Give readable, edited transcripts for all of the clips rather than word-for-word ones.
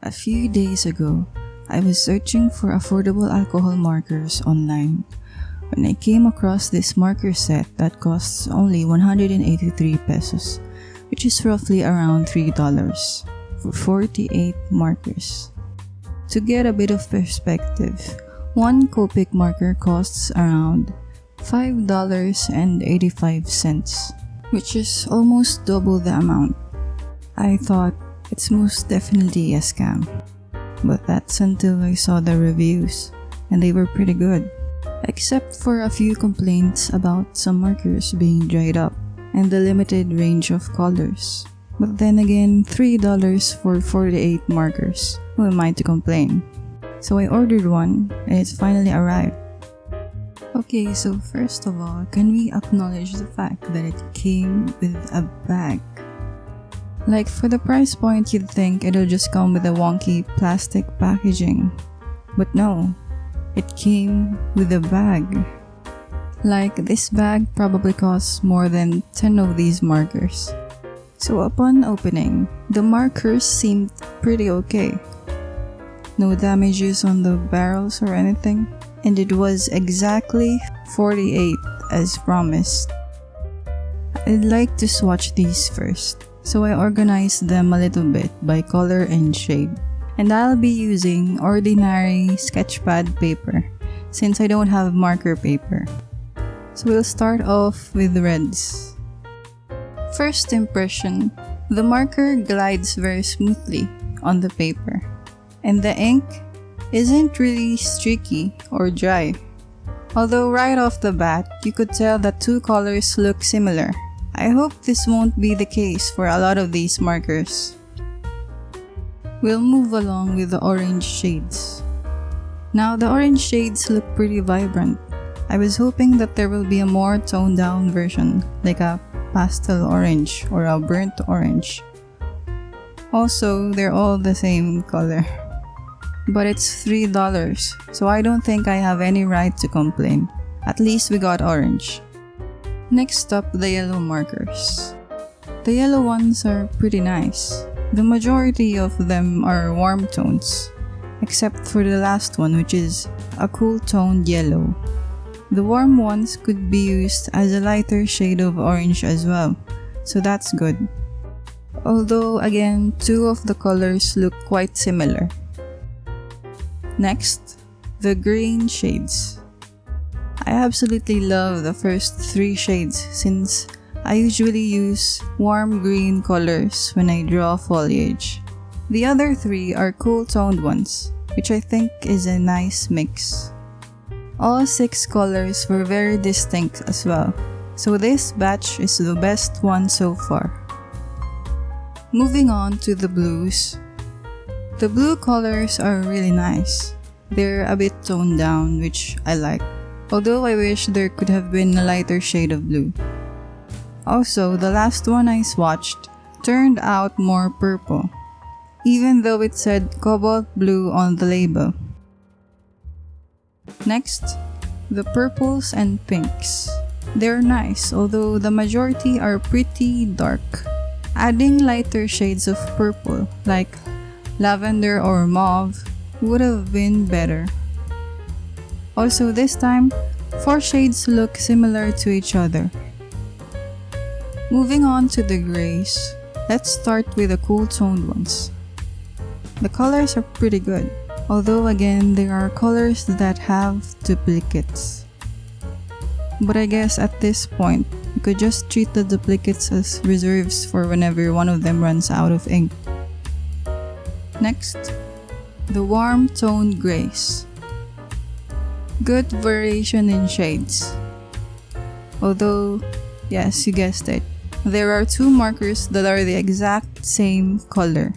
A few days ago, I was searching for affordable alcohol markers online when I came across this marker set that costs only 183 pesos, which is roughly around $3 for 48 markers. To get a bit of perspective, one Copic marker costs around $5.85, which is almost double the amount. I thought it's most definitely a scam, but that's until I saw the reviews, and they were pretty good, except for a few complaints about some markers being dried up and the limited range of colors. But then again, $3 for 48 markers. Who am I to complain? So I ordered one and it finally arrived. Okay, so first of all, can we acknowledge the fact that it came with a bag? Like, for the price point, you'd think it'll just come with a wonky plastic packaging. But no, it came with a bag. Like, this bag probably costs more than 10 of these markers. So upon opening, the markers seemed pretty okay. No damages on the barrels or anything, and it was exactly 48 as promised. I'd like to swatch these first, so I organized them a little bit by color and shade. And I'll be using ordinary sketchpad paper since I don't have marker paper. So we'll start off with reds. First impression, the marker glides very smoothly on the paper, and the ink isn't really streaky or dry. Although right off the bat, you could tell that two colors look similar. I hope this won't be the case for a lot of these markers. We'll move along with the orange shades. Now the orange shades look pretty vibrant. I was hoping that there will be a more toned down version, like a pastel orange or a burnt orange. Also, they're all the same color. But it's $3, so I don't think I have any right to complain. At least we got orange. Next up, the yellow markers. The yellow ones are pretty nice. The majority of them are warm tones, except for the last one, which is a cool toned yellow. The warm ones could be used as a lighter shade of orange as well, so that's good. Although again, two of the colors look quite similar. Next, the green shades. I absolutely love the first three shades since I usually use warm green colors when I draw foliage. The other three are cool toned ones, which I think is a nice mix. All 6 colors were very distinct as well, so this batch is the best one so far. Moving on to the blues. The blue colors are really nice. They're a bit toned down, which I like, although I wish there could have been a lighter shade of blue. Also, the last one I swatched turned out more purple, even though it said cobalt blue on the label. Next, the purples and pinks. They're nice, although the majority are pretty dark. Adding lighter shades of purple, like lavender or mauve, would have been better. Also, this time, 4 shades look similar to each other. Moving on to the grays, let's start with the cool toned ones. The colors are pretty good, although again, there are colors that have duplicates. But I guess at this point, you could just treat the duplicates as reserves for whenever one of them runs out of ink. Next, the warm toned grays. Good variation in shades. Although, yes, you guessed it, there are 2 markers that are the exact same color.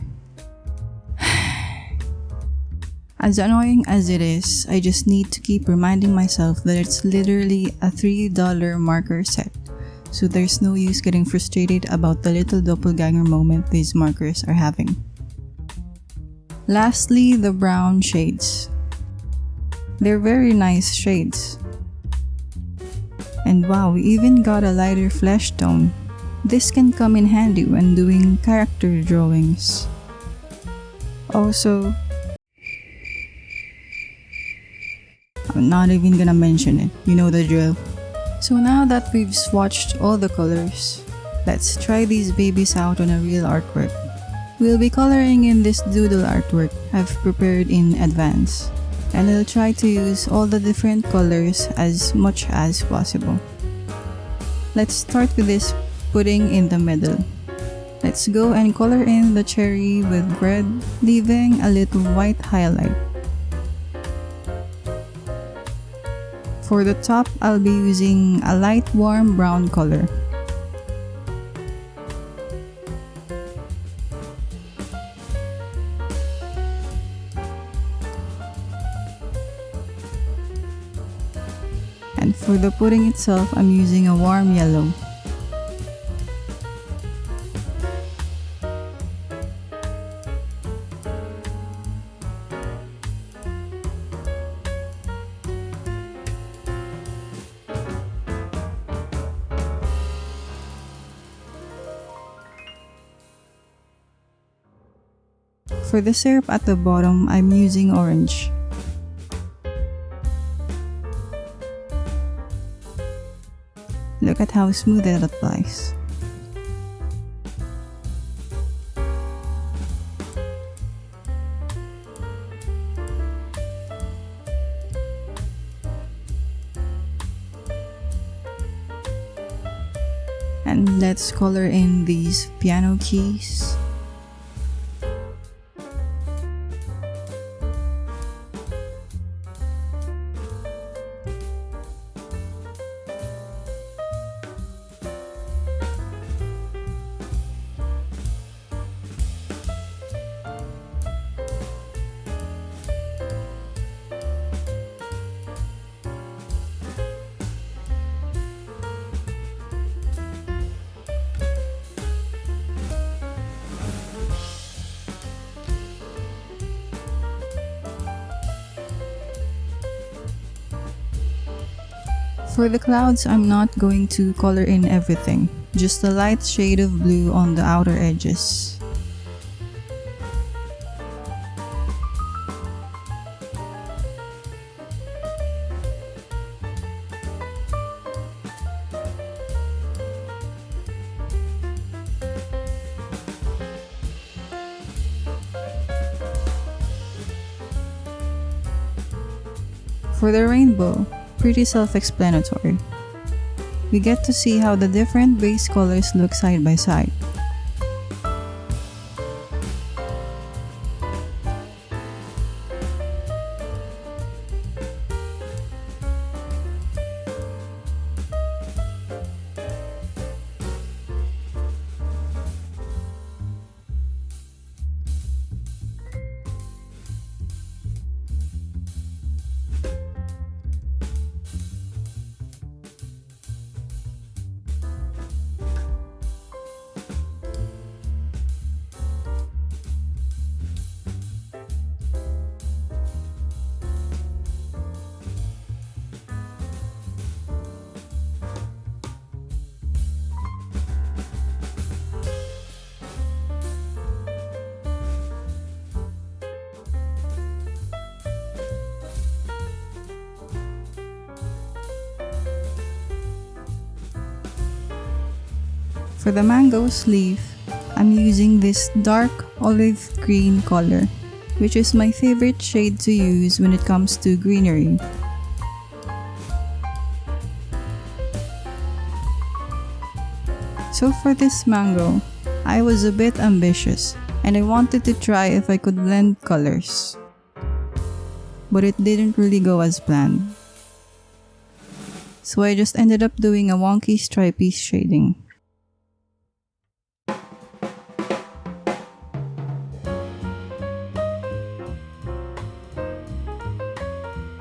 As annoying as it is, I just need to keep reminding myself that it's literally a $3 marker set, so there's no use getting frustrated about the little doppelganger moment these markers are having. Lastly, the brown shades. They're very nice shades. And wow, we even got a lighter flesh tone. This can come in handy when doing character drawings. Also, I'm not even gonna mention it. You know the drill. So now that we've swatched all the colors, let's try these babies out on a real artwork. We'll be coloring in this doodle artwork I've prepared in advance, and I'll try to use all the different colors as much as possible. Let's start with this pudding in the middle. Let's go and color in the cherry with red, leaving a little white highlight. For the top, I'll be using a light warm brown color. And for the pudding itself, I'm using a warm yellow. For the syrup at the bottom, I'm using orange. Look at how smooth it applies. And let's color in these piano keys. For the clouds, I'm not going to color in everything, just a light shade of blue on the outer edges. For the rainbow, pretty self-explanatory. We get to see how the different base colors look side by side. For the mango's leaf, I'm using this dark olive green color, which is my favorite shade to use when it comes to greenery. So for this mango, I was a bit ambitious and I wanted to try if I could blend colors. But it didn't really go as planned. So I just ended up doing a wonky stripy shading.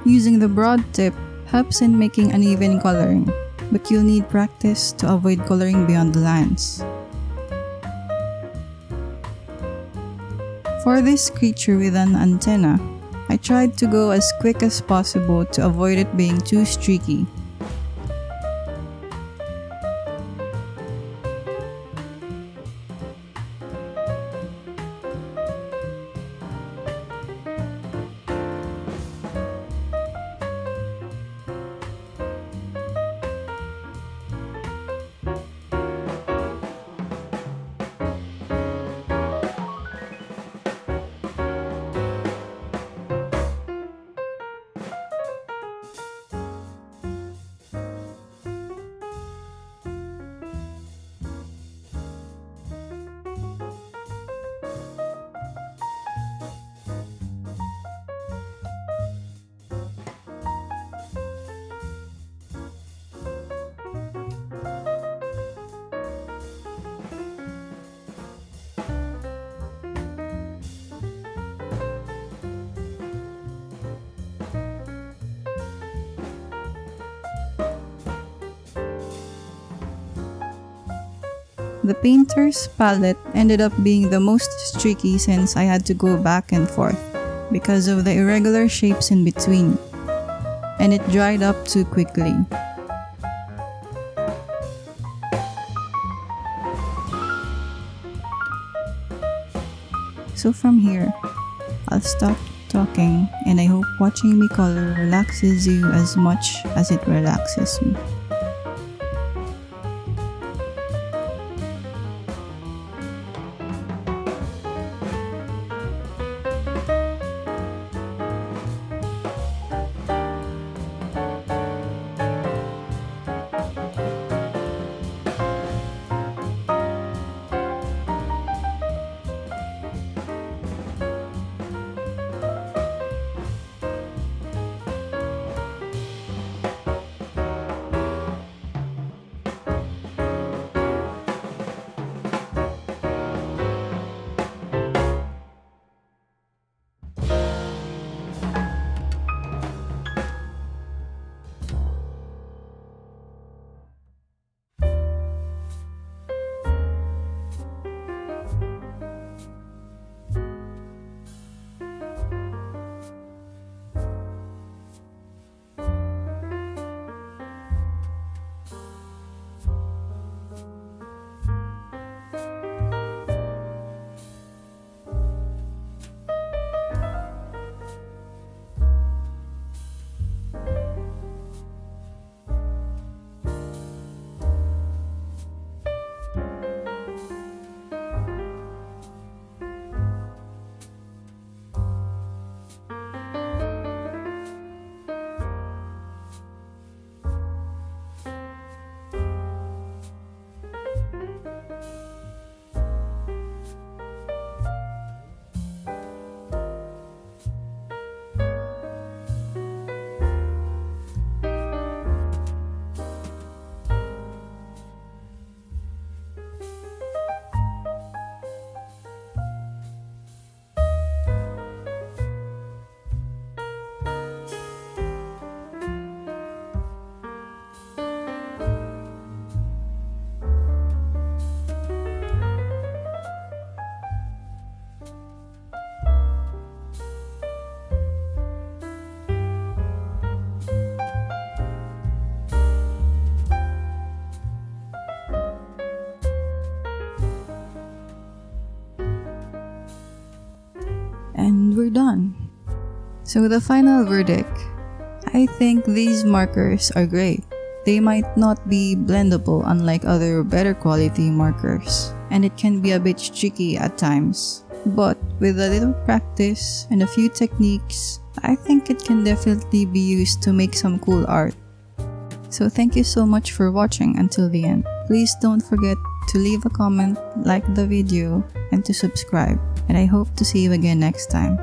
Using the broad tip helps in making uneven coloring, but you'll need practice to avoid coloring beyond the lines. For this creature with an antenna, I tried to go as quick as possible to avoid it being too streaky. The painter's palette ended up being the most tricky since I had to go back and forth because of the irregular shapes in between, and it dried up too quickly. So from here, I'll stop talking, and I hope watching me color relaxes you as much as it relaxes me. And we're done. So the final verdict, I think these markers are great. They might not be blendable unlike other better quality markers, and it can be a bit tricky at times. But with a little practice and a few techniques, I think it can definitely be used to make some cool art. So thank you so much for watching until the end. Please don't forget to leave a comment, like the video, and to subscribe. And I hope to see you again next time.